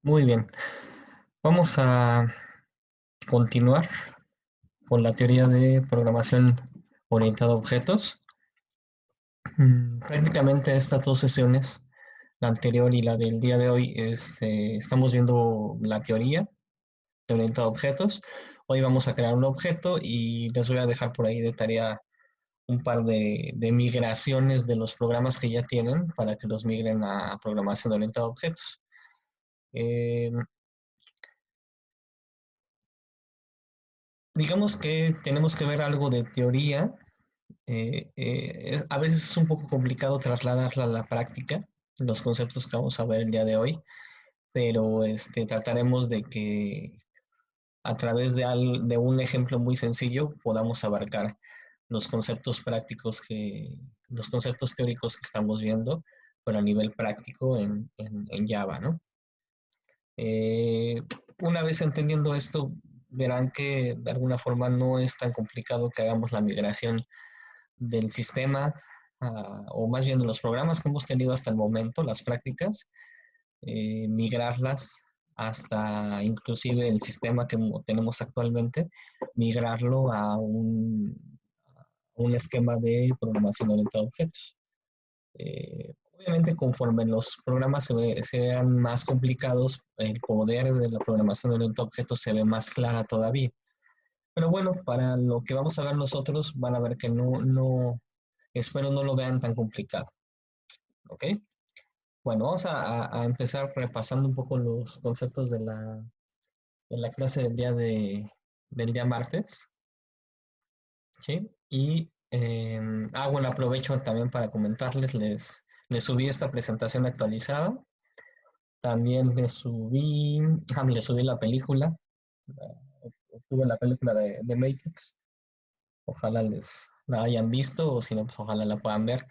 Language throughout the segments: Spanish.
Muy bien, vamos a continuar con la teoría de programación orientada a objetos. Prácticamente estas dos sesiones, la anterior y la del día de hoy, estamos viendo la teoría de orientado a objetos. Hoy vamos a crear un objeto y les voy a dejar por ahí de tarea un par de migraciones de los programas que ya tienen para que los migren a programación orientada a objetos. Eh, digamos que tenemos que ver algo de teoría. A veces es un poco complicado trasladarla a la práctica, los conceptos que vamos a ver el día de hoy, pero trataremos de que a través de un ejemplo muy sencillo podamos abarcar los conceptos prácticos los conceptos teóricos que estamos viendo, pero a nivel práctico en Java, ¿no? Eh, una vez entendiendo esto, verán que de alguna forma no es tan complicado que hagamos la migración del sistema, o más bien de los programas que hemos tenido hasta el momento, las prácticas, migrarlas hasta inclusive el sistema que tenemos actualmente, migrarlo a un esquema de programación orientada a objetos. Obviamente, conforme los programas sean más complicados, el poder de la programación orientada a objetos se ve más clara todavía. Pero bueno, para lo que vamos a ver nosotros, van a ver que espero no lo vean tan complicado, ¿ok? Bueno, vamos a empezar repasando un poco los conceptos de la clase del día martes, ¿sí? Y, bueno, aprovecho también para comentarles, les subí esta presentación actualizada, también les subí la película, tuve la película de Matrix, ojalá la hayan visto, o si no, pues ojalá la puedan ver.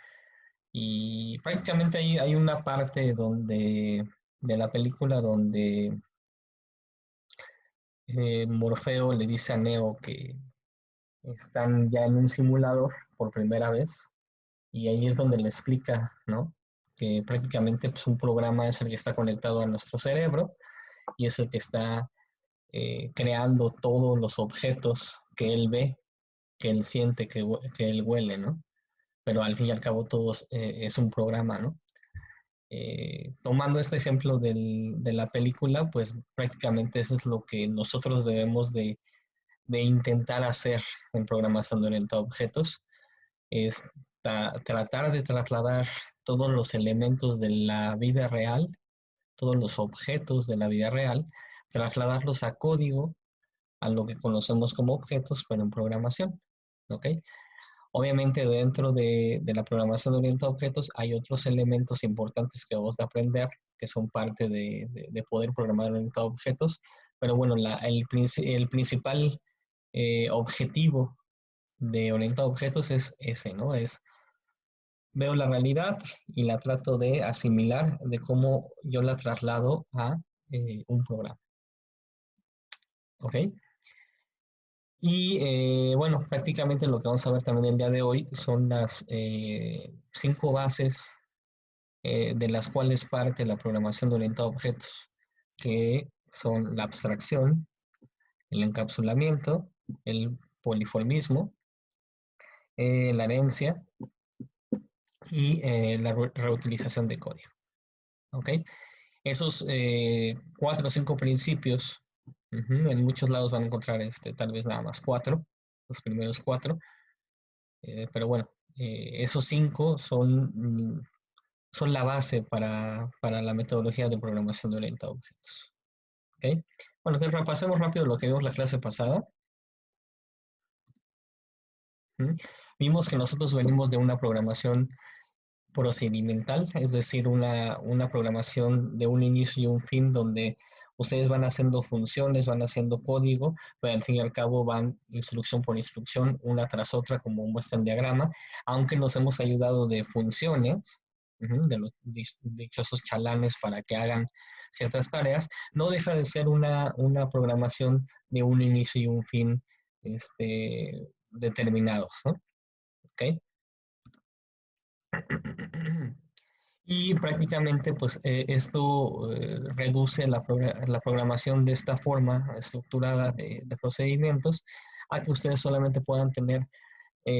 Y prácticamente hay una parte de la película donde Morfeo le dice a Neo que están ya en un simulador por primera vez, y ahí es donde le explica, ¿no? Que prácticamente, pues, un programa es el que está conectado a nuestro cerebro y es el que está creando todos los objetos que él ve, que él siente, que él huele, ¿no? Pero al fin y al cabo todo es un programa, ¿no? Tomando este ejemplo de la película, pues prácticamente eso es lo que nosotros debemos de intentar hacer en programación de orientada a objetos, es tratar de trasladar todos los elementos de la vida real, todos los objetos de la vida real, trasladarlos a código, a lo que conocemos como objetos, pero en programación, ¿ok? Obviamente dentro de la programación orientada a objetos hay otros elementos importantes que vamos a aprender, que son parte de poder programar orientado a objetos, pero bueno, el principal objetivo de orientado a objetos es ese, ¿no? Veo la realidad y la trato de asimilar de cómo yo la traslado a un programa, ¿ok? Y bueno, prácticamente lo que vamos a ver también el día de hoy son las 5 bases de las cuales parte la programación de orientado a objetos, que son la abstracción, el encapsulamiento, el poliformismo, la herencia y la reutilización de código, ¿ok? Esos 4 o 5 principios, en muchos lados van a encontrar tal vez nada más 4, los primeros 4, pero bueno, esos 5 son la base para la metodología de programación de orientado a objetos. ¿Okay? Bueno, entonces repasemos rápido lo que vimos la clase pasada. ¿Mm? Vimos que nosotros venimos de una programación procedimental, es decir, una programación de un inicio y un fin donde ustedes van haciendo funciones, van haciendo código, pero al fin y al cabo van instrucción por instrucción, una tras otra, como muestra el diagrama, aunque nos hemos ayudado de funciones, de los dichosos chalanes para que hagan ciertas tareas, no deja de ser una programación de un inicio y un fin determinados, ¿no? ¿Ok? Y prácticamente, pues, esto reduce la programación de esta forma estructurada de procedimientos a que ustedes solamente puedan tener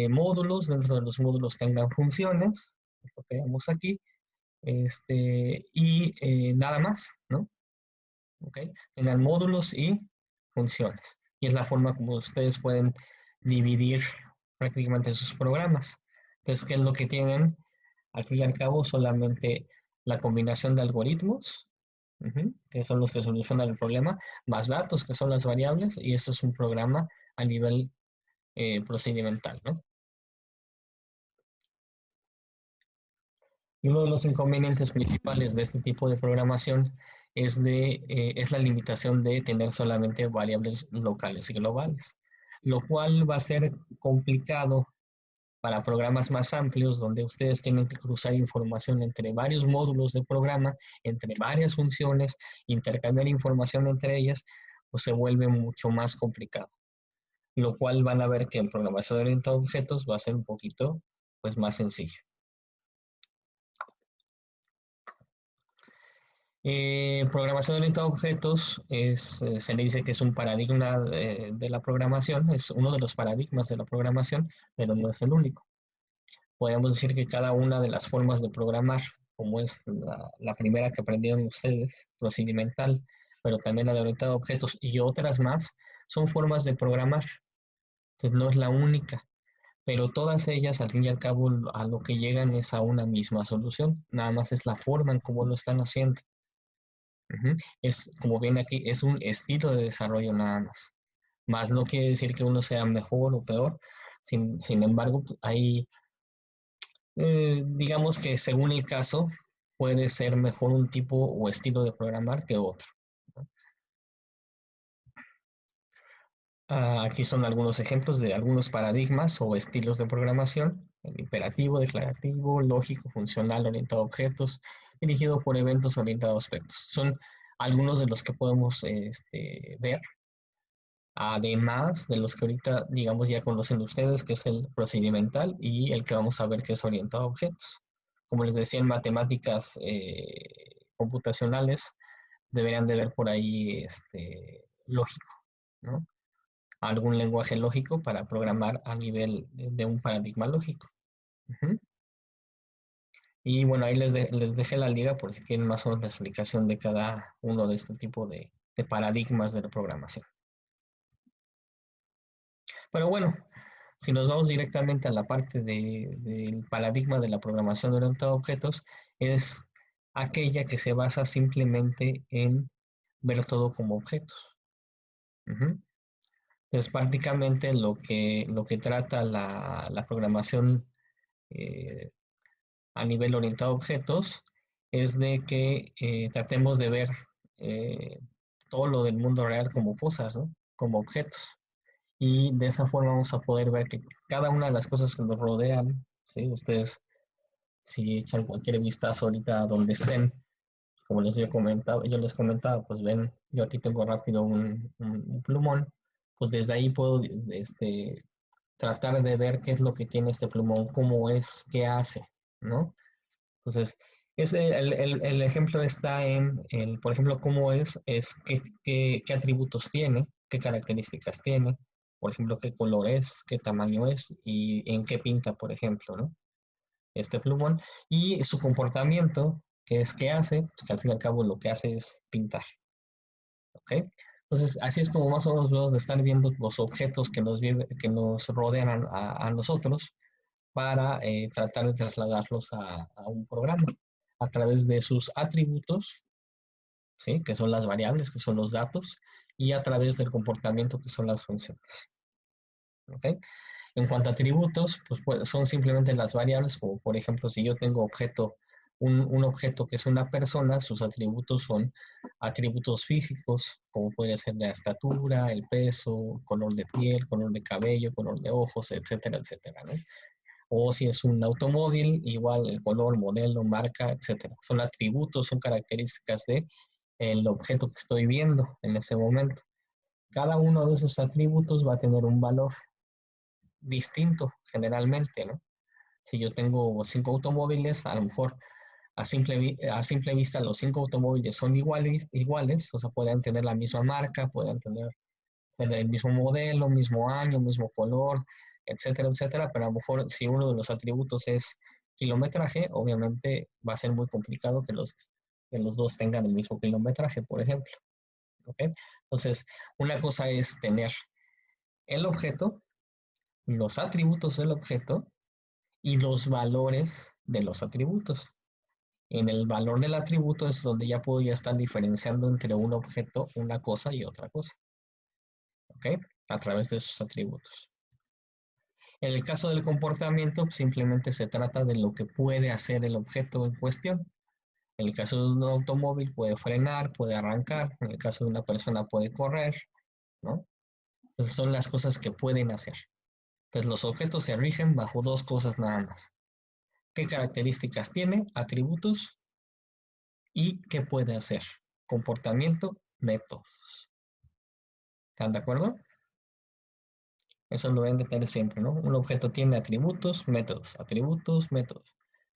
módulos, dentro de los módulos tengan funciones, lo que vemos aquí, y nada más, ¿no? ¿Ok? Tengan módulos y funciones. Y es la forma como ustedes pueden dividir prácticamente sus programas. Entonces, ¿qué es lo que tienen? Al fin y al cabo, solamente la combinación de algoritmos, que son los que solucionan el problema, más datos, que son las variables, y eso es un programa a nivel procedimental, ¿no? Y uno de los inconvenientes principales de este tipo de programación es la limitación de tener solamente variables locales y globales, lo cual va a ser complicado para programas más amplios donde ustedes tienen que cruzar información entre varios módulos de programa, entre varias funciones, intercambiar información entre ellas, pues se vuelve mucho más complicado, lo cual van a ver que en programación orientada a objetos va a ser un poquito pues más sencillo. Programación orientada a objetos se le dice que es un paradigma de la programación, es uno de los paradigmas de la programación, pero no es el único. Podemos decir que cada una de las formas de programar, como es la primera que aprendieron ustedes, procedimental, pero también la de orientado a objetos y otras más, son formas de programar. Entonces no es la única, pero todas ellas al fin y al cabo a lo que llegan es a una misma solución, nada más es la forma en cómo lo están haciendo. Es, como ven aquí, es un estilo de desarrollo nada más. Más no quiere decir que uno sea mejor o peor. Sin embargo, hay, digamos que según el caso, puede ser mejor un tipo o estilo de programar que otro. Aquí son algunos ejemplos de algunos paradigmas o estilos de programación: el imperativo, declarativo, lógico, funcional, orientado a objetos, dirigido por eventos, orientado a aspectos. Son algunos de los que podemos ver, además de los que ahorita, digamos, ya conocen ustedes, que es el procedimental y el que vamos a ver que es orientado a objetos. Como les decía, en matemáticas computacionales deberían de ver por ahí lógico, ¿no? Algún lenguaje lógico para programar a nivel de un paradigma lógico. Y bueno, ahí les dejé la liga por si quieren más o menos la explicación de cada uno de este tipo de paradigmas de la programación. Pero bueno, si nos vamos directamente a la parte del paradigma de la programación orientada a objetos, es aquella que se basa simplemente en ver todo como objetos. Entonces, prácticamente lo que trata la programación eh, a nivel orientado a objetos es de que tratemos de ver eh, todo lo del mundo real como cosas, ¿no? Como objetos. Y de esa forma vamos a poder ver que cada una de las cosas que nos rodean, ¿sí? Ustedes, si echan cualquier vistazo ahorita a donde estén, como yo les comentaba, pues ven, yo aquí tengo rápido un plumón, pues desde ahí puedo tratar de ver qué es lo que tiene este plumón, cómo es, qué hace, ¿no? Entonces, el ejemplo está por ejemplo, cómo es qué atributos tiene, qué características tiene, por ejemplo, qué color es, qué tamaño es y en qué pinta, por ejemplo, ¿no? Este plumón. Y su comportamiento, que es qué hace, pues que al fin y al cabo lo que hace es pintar, ¿ok? Entonces, así es como más o menos vamos a estar viendo los objetos que nos rodean a nosotros para tratar de trasladarlos a un programa a través de sus atributos, ¿sí? Que son las variables, que son los datos, y a través del comportamiento, que son las funciones. ¿Okay? En cuanto a atributos, pues son simplemente las variables, como por ejemplo, si yo tengo un objeto que es una persona, sus atributos son atributos físicos, como puede ser la estatura, el peso, color de piel, color de cabello, color de ojos, etcétera, etcétera, ¿no? O si es un automóvil, igual el color, modelo, marca, etcétera. Son atributos, son características de el objeto que estoy viendo en ese momento. Cada uno de esos atributos va a tener un valor distinto generalmente, ¿no? Si yo tengo 5 automóviles, a lo mejor a simple vista los 5 automóviles son iguales, o sea, pueden tener la misma marca, pueden tener el mismo modelo, mismo año, mismo color, etcétera, etcétera, pero a lo mejor si uno de los atributos es kilometraje, obviamente va a ser muy complicado que los dos tengan el mismo kilometraje, por ejemplo. ¿Okay? Entonces, una cosa es tener el objeto, los atributos del objeto y los valores de los atributos. En el valor del atributo es donde ya puedo estar diferenciando entre un objeto, una cosa y otra cosa. ¿Ok? A través de sus atributos. En el caso del comportamiento, simplemente se trata de lo que puede hacer el objeto en cuestión. En el caso de un automóvil puede frenar, puede arrancar. En el caso de una persona puede correr, ¿no? Entonces son las cosas que pueden hacer. Entonces los objetos se rigen bajo dos cosas nada más. ¿Qué características tiene? Atributos. ¿Y qué puede hacer? Comportamiento, métodos. ¿Están de acuerdo? Eso lo deben de tener siempre, ¿no? Un objeto tiene atributos, métodos,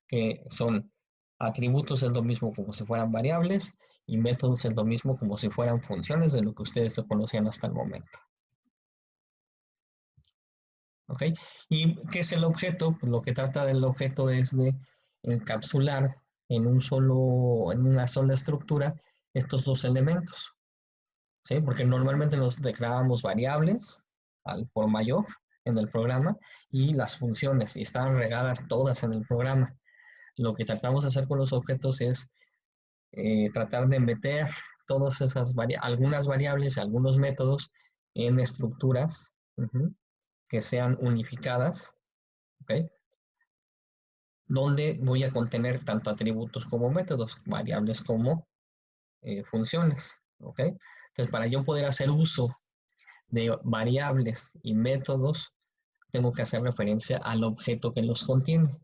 que son atributos es lo mismo como si fueran variables y métodos es lo mismo como si fueran funciones de lo que ustedes conocían hasta el momento. ¿Ok? ¿Y qué es el objeto? Pues lo que trata del objeto es de encapsular en una sola estructura estos dos elementos. ¿Sí? Porque normalmente nos declarábamos variables al por mayor en el programa y las funciones, y estaban regadas todas en el programa. Lo que tratamos de hacer con los objetos es tratar de meter todas esas algunas variables, algunos métodos en estructuras que sean unificadas, ¿ok? Donde voy a contener tanto atributos como métodos, variables como funciones, ¿ok? Entonces, para yo poder hacer uso de variables y métodos, tengo que hacer referencia al objeto que los contiene.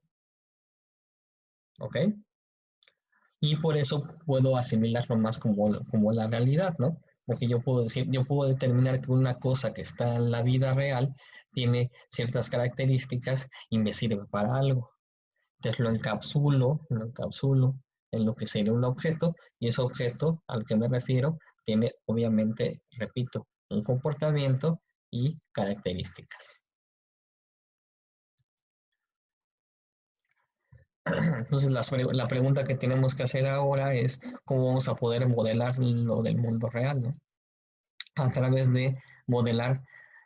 ¿Ok? Y por eso puedo asimilarlo más como la realidad, ¿no? Porque yo puedo decir, yo puedo determinar que una cosa que está en la vida real tiene ciertas características y me sirve para algo. Entonces lo encapsulo en lo que sería un objeto y ese objeto al que me refiero tiene obviamente, repito, un comportamiento y características. Entonces, la pregunta que tenemos que hacer ahora es cómo vamos a poder modelar lo del mundo real, ¿no? A través de modelar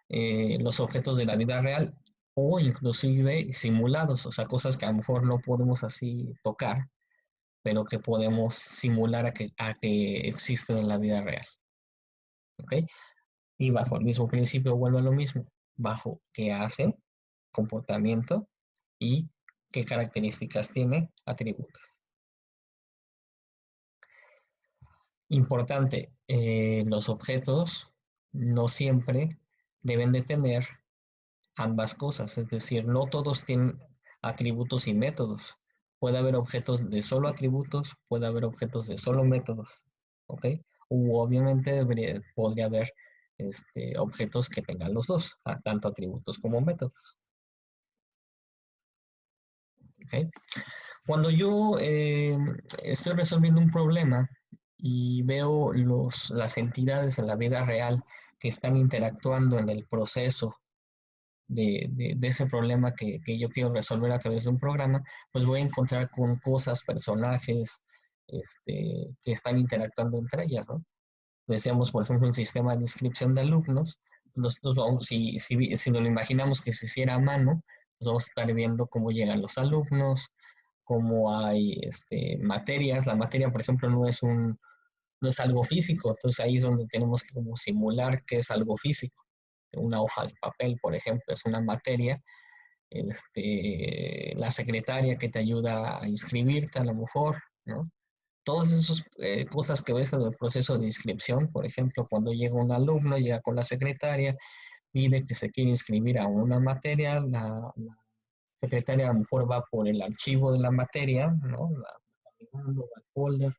los objetos de la vida real o inclusive simulados, o sea, cosas que a lo mejor no podemos así tocar, pero que podemos simular a que existen en la vida real. ¿Ok? Y bajo el mismo principio vuelve a lo mismo, bajo qué hace, comportamiento y qué características tiene, atributos. Importante, los objetos no siempre deben de tener ambas cosas, es decir, no todos tienen atributos y métodos. Puede haber objetos de solo atributos, puede haber objetos de solo métodos, ¿ok? O obviamente podría haber objetos que tengan los dos, tanto atributos como métodos. ¿Ok? Cuando yo estoy resolviendo un problema y veo las entidades en la vida real que están interactuando en el proceso de ese problema que yo quiero resolver a través de un programa, pues voy a encontrar con cosas, personajes que están interactuando entre ellas, ¿no? Decíamos, por ejemplo, un sistema de inscripción de alumnos, nosotros vamos, si nos lo imaginamos que se hiciera a mano, pues vamos a estar viendo cómo llegan los alumnos, cómo hay materias. La materia, por ejemplo, no es algo físico, entonces ahí es donde tenemos que como simular que es algo físico. Una hoja de papel, por ejemplo, es una materia. La secretaria que te ayuda a inscribirte a lo mejor, ¿no? Todas esas cosas que ves en el proceso de inscripción, por ejemplo, cuando llega un alumno, llega con la secretaria, pide que se quiere inscribir a una materia, la secretaria a lo mejor va por el archivo de la materia, ¿no? Va al folder,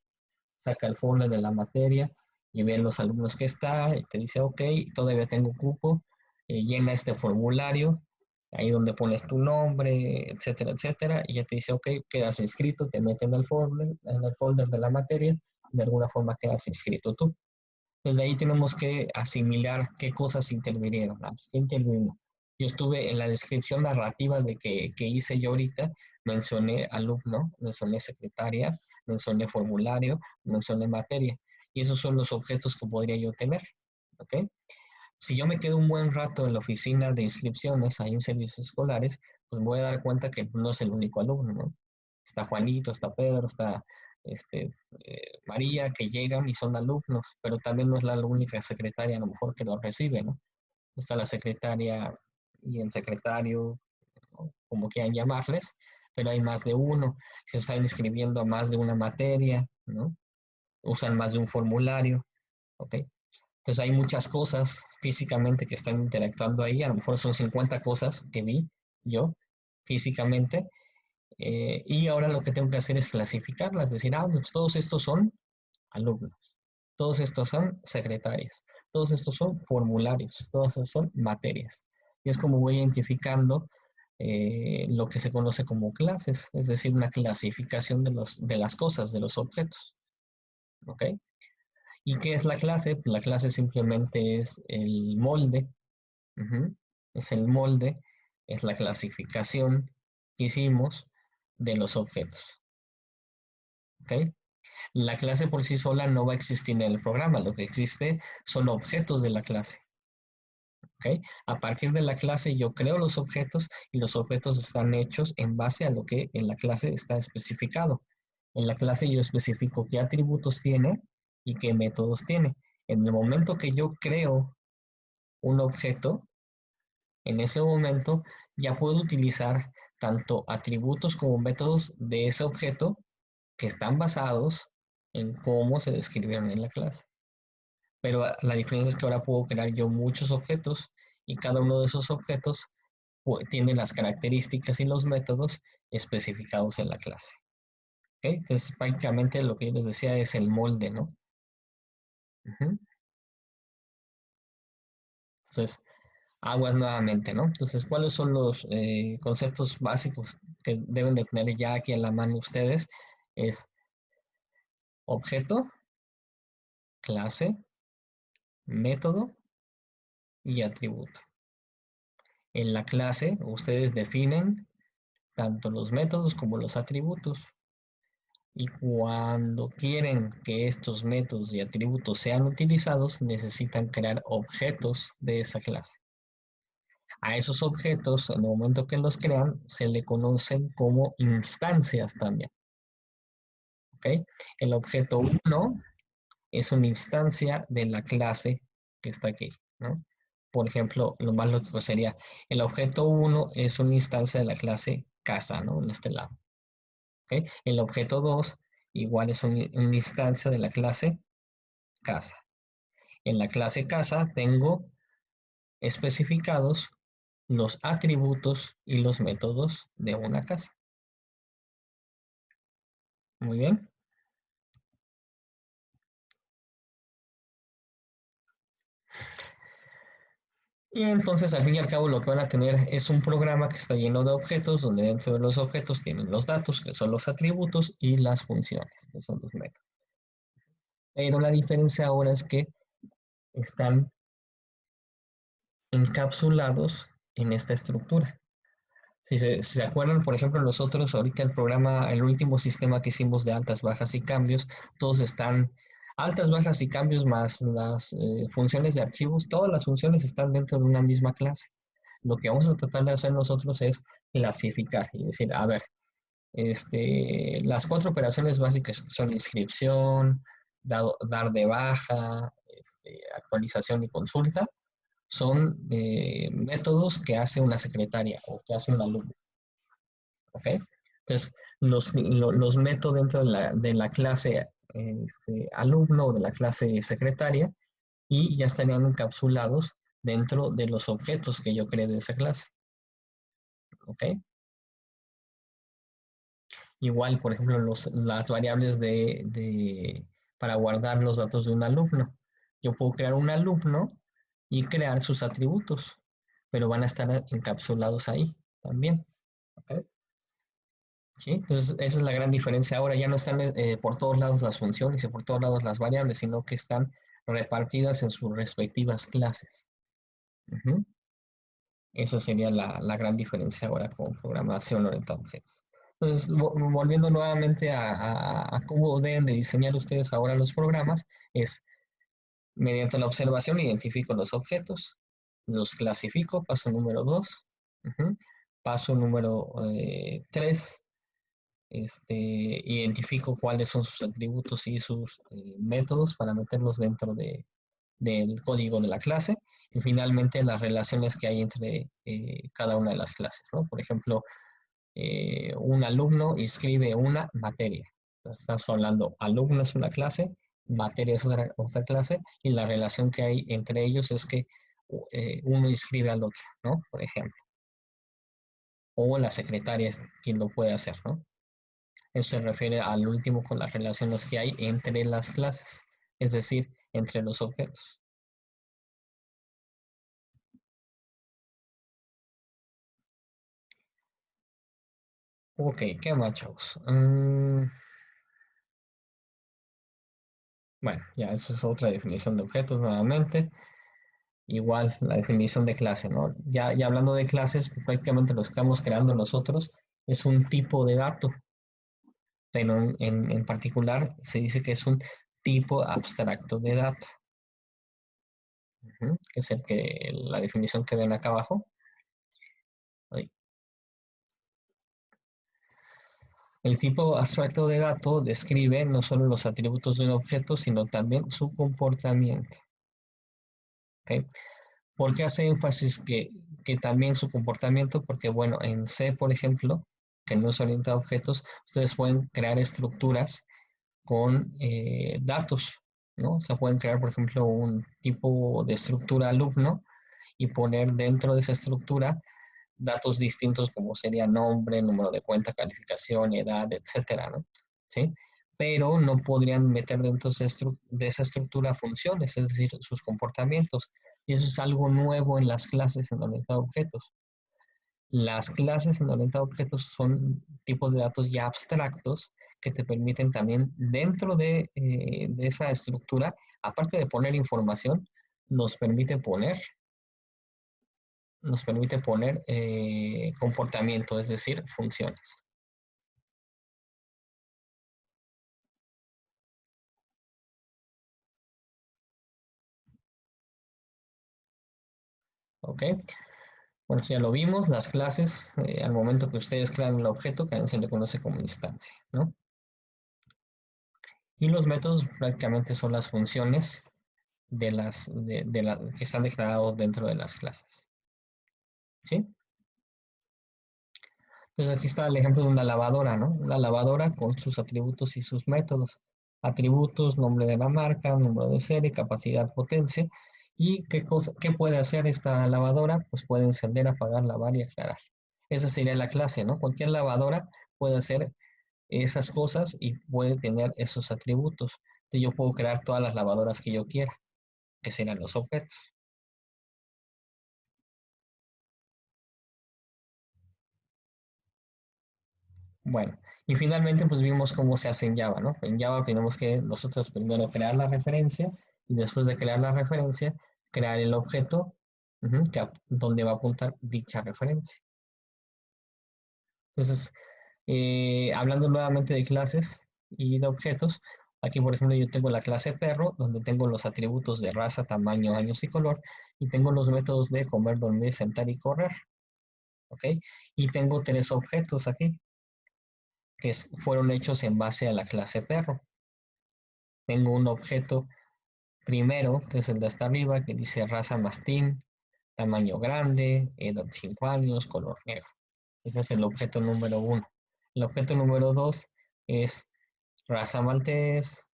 saca el folder de la materia y ve los alumnos que está y te dice, ok, todavía tengo cupo, llena este formulario ahí donde pones tu nombre, etcétera, etcétera, y ya te dice, ok, quedas inscrito, te mete en el folder de la materia, de alguna forma quedas inscrito tú. Desde ahí tenemos que asimilar qué cosas intervinieron. Pues, ¿qué intervino? Yo estuve en la descripción narrativa de que hice yo ahorita, mencioné alumno, mencioné secretaria, mencioné formulario, mencioné materia. Y esos son los objetos que podría yo tener. ¿Ok? Si yo me quedo un buen rato en la oficina de inscripciones, ahí en servicios escolares, pues me voy a dar cuenta que no es el único alumno, ¿no? Está Juanito, está Pedro, está María, que llegan y son alumnos, pero también no es la única secretaria a lo mejor que lo recibe, ¿no? Está la secretaria y el secretario, ¿no? Como quieran llamarles, pero hay más de uno, se están inscribiendo a más de una materia, ¿no? Usan más de un formulario, ¿ok? Entonces hay muchas cosas físicamente que están interactuando ahí, a lo mejor son 50 cosas que vi yo físicamente, y ahora lo que tengo que hacer es clasificarlas, decir, pues todos estos son alumnos, todos estos son secretarias, todos estos son formularios, todos estos son materias. Y es como voy identificando lo que se conoce como clases, es decir, una clasificación de las cosas, de los objetos. ¿Ok? ¿Y qué es la clase? Pues la clase simplemente es el molde, uh-huh, es el molde, es la clasificación que hicimos de los objetos. ¿Ok? La clase por sí sola no va a existir en el programa, lo que existe son objetos de la clase. ¿Ok? A partir de la clase yo creo los objetos y los objetos están hechos en base a lo que en la clase está especificado. En la clase yo especifico qué atributos tiene y qué métodos tiene. En el momento que yo creo un objeto, en ese momento ya puedo utilizar tanto atributos como métodos de ese objeto que están basados en cómo se describieron en la clase. Pero la diferencia es que ahora puedo crear yo muchos objetos y cada uno de esos objetos tiene las características y los métodos especificados en la clase. ¿Okay? Entonces, prácticamente lo que yo les decía es el molde, ¿no? Uh-huh. Entonces, aguas nuevamente, ¿no? Entonces, ¿cuáles son los conceptos básicos que deben de tener ya aquí en la mano ustedes? Es objeto, clase, método y atributo. En la clase, ustedes definen tanto los métodos como los atributos. Y cuando quieren que estos métodos y atributos sean utilizados, necesitan crear objetos de esa clase. A esos objetos, en el momento que los crean, se le conocen como instancias también. ¿Okay? El objeto 1 es una instancia de la clase que está aquí, ¿no? Por ejemplo, lo más lógico sería, el objeto 1 es una instancia de la clase casa, ¿no? En este lado. ¿Okay? El objeto 2 igual es una instancia de la clase casa. En la clase casa tengo especificados los atributos y los métodos de una casa. Muy bien. Y entonces, al fin y al cabo, lo que van a tener es un programa que está lleno de objetos, donde dentro de los objetos tienen los datos, que son los atributos, y las funciones, que son los métodos. Pero la diferencia ahora es que están encapsulados en esta estructura. Si se acuerdan, por ejemplo, nosotros ahorita el programa, el último sistema que hicimos de altas, bajas y cambios, todos están altas, bajas y cambios más las funciones de archivos, todas las funciones están dentro de una misma clase. Lo que vamos a tratar de hacer nosotros es clasificar y decir, a ver, las 4 operaciones básicas son inscripción, dar de baja, actualización y consulta, son métodos que hace una secretaria o que hace un alumno. ¿Ok? Entonces, los meto dentro de la clase alumno o de la clase secretaria y ya estarían encapsulados dentro de los objetos que yo creé de esa clase. ¿Ok? Igual, por ejemplo, las variables para guardar los datos de un alumno. Yo puedo crear un alumno y crear sus atributos. pero van a estar encapsulados ahí también. ¿Ok? ¿Sí? Entonces, esa es la gran diferencia. Ahora ya no están por todos lados las funciones y por todos lados las variables, sino que están repartidas en sus respectivas clases. Ujú. Esa sería la gran diferencia ahora con programación orientada a objetos. Entonces, volviendo nuevamente a cómo deben de diseñar ustedes ahora los programas, es mediante la observación identifico los objetos, los clasifico, paso número 2. Paso número 3, identifico cuáles son sus atributos y sus métodos para meterlos dentro del código de la clase. Y finalmente las relaciones que hay entre cada una de las clases, ¿no? Por ejemplo, un alumno inscribe una materia. Entonces estamos hablando, alumno es una clase, materia es otra clase, y la relación que hay entre ellos es que uno inscribe al otro, ¿no? Por ejemplo. O la secretaria es quien lo puede hacer, ¿no? Eso se refiere al último con las relaciones que hay entre las clases, es decir, entre los objetos. Ok, ¿qué más, chavos? Bueno, ya eso es otra definición de objetos nuevamente. Igual la definición de clase, ¿no? Ya hablando de clases, pues, prácticamente lo que estamos creando nosotros es un tipo de dato, pero en particular se dice que es un tipo abstracto de dato, que es la definición que ven acá abajo. Ahí. El tipo abstracto de dato describe no solo los atributos de un objeto, sino también su comportamiento. ¿Ok? ¿Por qué hace énfasis que también su comportamiento? Porque, bueno, en C, por ejemplo, que no es orientado a objetos, ustedes pueden crear estructuras con datos, ¿no? O sea, pueden crear, por ejemplo, un tipo de estructura alumno y poner dentro de esa estructura datos distintos como sería nombre, número de cuenta, calificación, edad, etcétera, ¿no? ¿Sí? Pero no podrían meter dentro de esa estructura funciones, es decir, sus comportamientos. Y eso es algo nuevo en las clases en orientado a objetos. Las clases en orientado a objetos son tipos de datos ya abstractos que te permiten también dentro de esa estructura, aparte de poner información, nos permite poner comportamiento, es decir, funciones. ¿Ok? Bueno, ya lo vimos, las clases, al momento que ustedes crean el objeto, también se le conoce como instancia, ¿no? Y los métodos prácticamente son las funciones que están declarados dentro de las clases. ¿Sí? Entonces aquí está el ejemplo de una lavadora, ¿no? Una lavadora con sus atributos y sus métodos. Atributos, nombre de la marca, número de serie, capacidad, potencia. ¿Y qué puede hacer esta lavadora? Pues puede encender, apagar, lavar y aclarar. Esa sería la clase, ¿no? Cualquier lavadora puede hacer esas cosas y puede tener esos atributos. Entonces yo puedo crear todas las lavadoras que yo quiera, que serán los objetos. Bueno, y finalmente pues vimos cómo se hace en Java, ¿no? En Java tenemos que nosotros primero crear la referencia y después de crear la referencia, crear el objeto donde va a apuntar dicha referencia. Entonces, hablando nuevamente de clases y de objetos, aquí por ejemplo yo tengo la clase perro, donde tengo los atributos de raza, tamaño, años y color, y tengo los métodos de comer, dormir, sentar y correr, ¿ok? Y tengo tres objetos aquí, que fueron hechos en base a la clase perro. Tengo un objeto primero, que es el de hasta arriba, que dice raza mastín, tamaño grande, edad 5 años, color negro. Ese es el objeto número uno. El objeto número dos es raza maltés,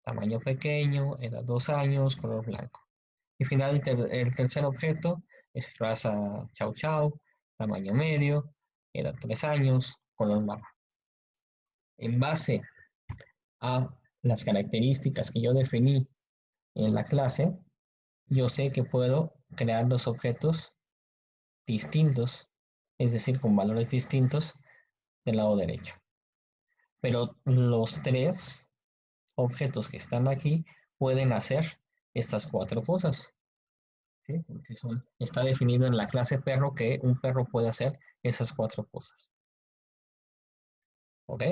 tamaño pequeño, edad 2 años, color blanco. Y finalmente el tercer objeto es raza chau chau, tamaño medio, edad 3 años, color marrón. En base a las características que yo definí en la clase, yo sé que puedo crear los objetos distintos, es decir, con valores distintos del lado derecho. Pero los tres objetos que están aquí pueden hacer estas cuatro cosas. ¿Sí? Porque está definido en la clase perro que un perro puede hacer esas cuatro cosas. ¿Ok?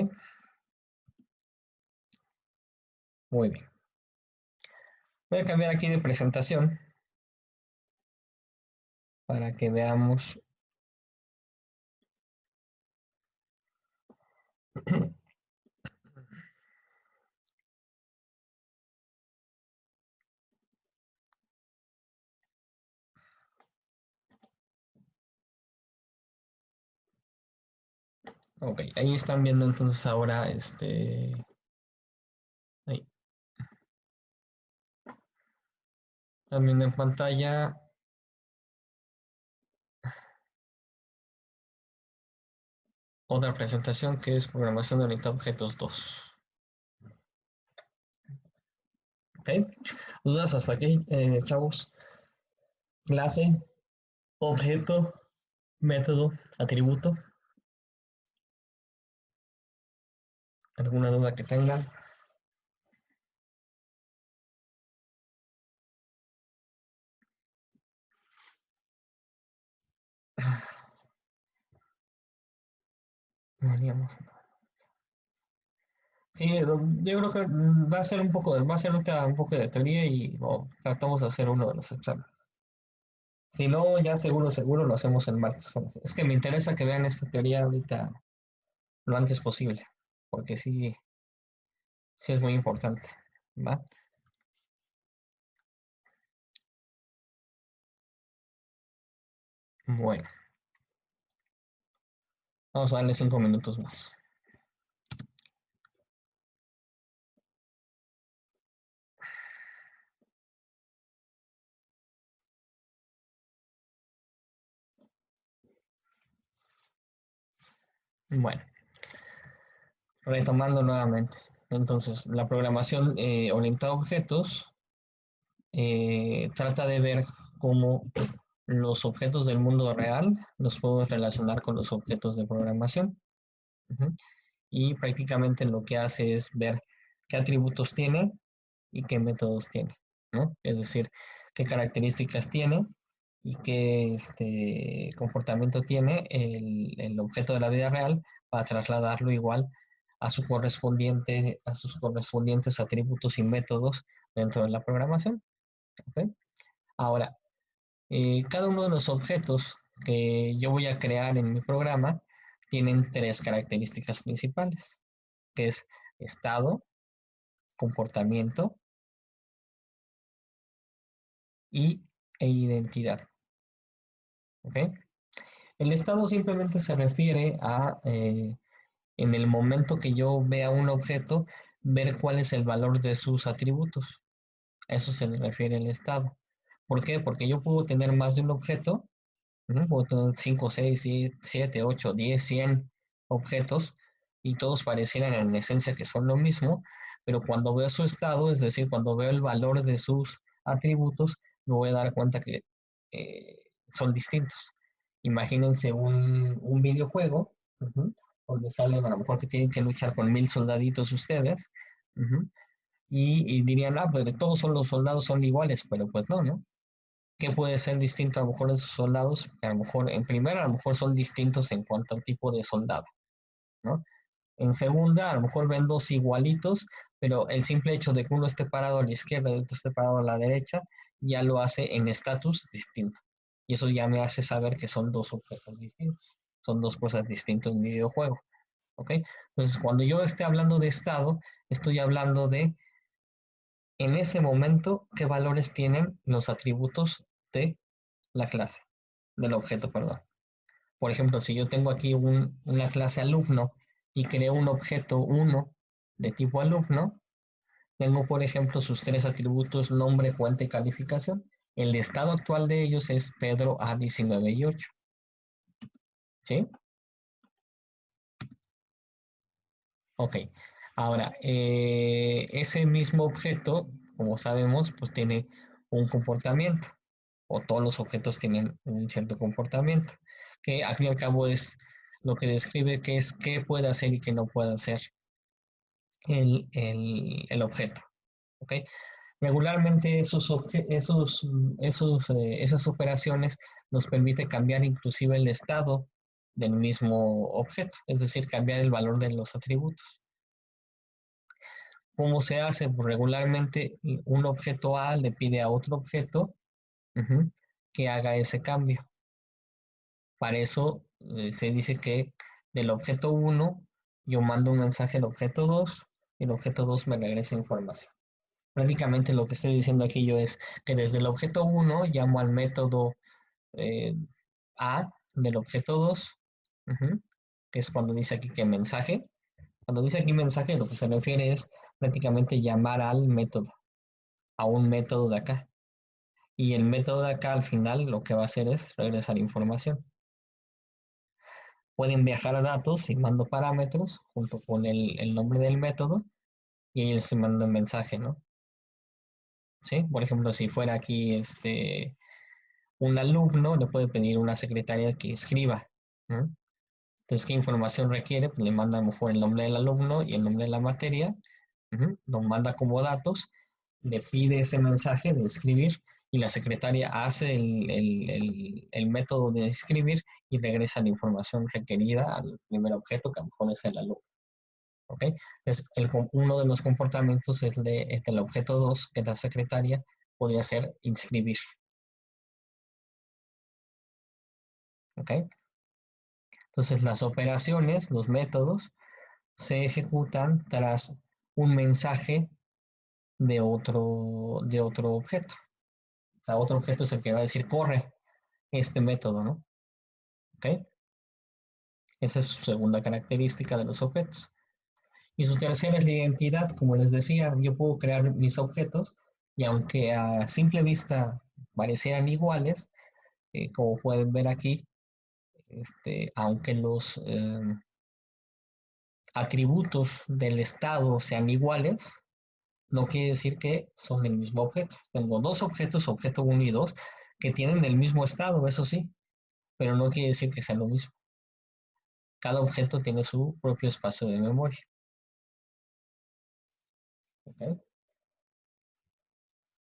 Muy bien. Voy a cambiar aquí de presentación para que veamos. Ok, ahí están viendo entonces ahora ahí. Están viendo en pantalla otra presentación que es programación orientada a objetos 2. ¿Ok? ¿Dudas hasta aquí, chavos? Clase, objeto, método, atributo. ¿Alguna duda que tengan? Veríamos. Sí, yo creo que va a ser va a ser ahorita un poco de teoría y tratamos de hacer uno de los exámenes. Si no, ya seguro lo hacemos el martes. Es que me interesa que vean esta teoría ahorita lo antes posible, porque sí es muy importante, ¿va? Bueno, vamos a darle 5 minutos más. Bueno, retomando nuevamente. Entonces, la programación orientada a objetos trata de ver cómo los objetos del mundo real los podemos relacionar con los objetos de programación. Ujú. Y prácticamente lo que hace es ver qué atributos tiene y qué métodos tiene, ¿no? Es decir, qué características tiene y qué comportamiento tiene el objeto de la vida real para trasladarlo igual a sus correspondientes atributos y métodos dentro de la programación. ¿Ok? Ahora, cada uno de los objetos que yo voy a crear en mi programa tienen tres características principales, que es estado, comportamiento y, e identidad. ¿Ok? El estado simplemente se refiere a, en el momento que yo vea un objeto, ver cuál es el valor de sus atributos. A eso se le refiere el estado. ¿Por qué? Porque yo puedo tener más de un objeto, puedo tener 5, 6, 7, 8, 10, 100 objetos y todos parecieran en esencia que son lo mismo, pero cuando veo su estado, es decir, cuando veo el valor de sus atributos, me voy a dar cuenta que son distintos. Imagínense un videojuego, donde salen a lo mejor que tienen que luchar con 1000 soldaditos ustedes, uh, y dirían, ah, pues de todos son los soldados son iguales, pero pues no, ¿no? ¿Qué puede ser distinto a lo mejor de esos soldados? A lo mejor, en primera, a lo mejor son distintos en cuanto al tipo de soldado, ¿no? En segunda, a lo mejor ven dos igualitos, pero el simple hecho de que uno esté parado a la izquierda y otro esté parado a la derecha, ya lo hace en estatus distinto. Y eso ya me hace saber que son dos objetos distintos, son dos cosas distintas en un videojuego. ¿Ok? Entonces, cuando yo esté hablando de estado, estoy hablando de, en ese momento, qué valores tienen los atributos de la clase, del objeto, perdón. Por ejemplo, si yo tengo aquí una clase alumno y creo un objeto 1 de tipo alumno, tengo, por ejemplo, sus tres atributos nombre, fuente y calificación. El estado actual de ellos es Pedro A19 y 8. ¿Sí? Ok. Ahora, ese mismo objeto, como sabemos, pues tiene un comportamiento. o todos los objetos tienen un cierto comportamiento, que al fin y al cabo es lo que describe qué es qué puede hacer y qué no puede hacer el objeto. ¿Ok? Regularmente esas operaciones nos permiten cambiar inclusive el estado del mismo objeto, es decir, cambiar el valor de los atributos. ¿Cómo se hace? Pues regularmente un objeto A le pide a otro objeto que haga ese cambio. Para eso se dice que del objeto 1 yo mando un mensaje al objeto 2 y el objeto 2 me regresa información. Prácticamente lo que estoy diciendo aquí yo es que desde el objeto 1 llamo al método eh, A del objeto 2, que es cuando dice aquí que mensaje. Cuando dice aquí mensaje, lo que se refiere es prácticamente llamar al método, a un método de acá. Y el método de acá al final lo que va a hacer es regresar información. Pueden viajar a datos y mando parámetros junto con el nombre del método y ahí se manda un mensaje, ¿no? ¿Sí? Por ejemplo, si fuera aquí un alumno, le puede pedir una secretaria que escriba, ¿no? Entonces, ¿qué información requiere? Pues le manda a lo mejor el nombre del alumno y el nombre de la materia, lo manda como datos, le pide ese mensaje de escribir y la secretaria hace el método de escribir y regresa la información requerida al primer objeto, que a lo mejor es el alumno. ¿Ok? Entonces, uno de los comportamientos es del objeto 2, que la secretaria podría ser inscribir. ¿Ok? Entonces, las operaciones, los métodos, se ejecutan tras un mensaje de otro objeto. O sea, otro objeto es el que va a decir corre este método, ¿no? ¿Ok? Esa es su segunda característica de los objetos. Y su tercera es la identidad. Como les decía, yo puedo crear mis objetos y aunque a simple vista parecieran iguales, como pueden ver aquí, aunque los atributos del estado sean iguales, no quiere decir que son el mismo objeto. Tengo dos objetos, objeto 1 y 2, que tienen el mismo estado, eso sí, pero no quiere decir que sean lo mismo. Cada objeto tiene su propio espacio de memoria. ¿Okay?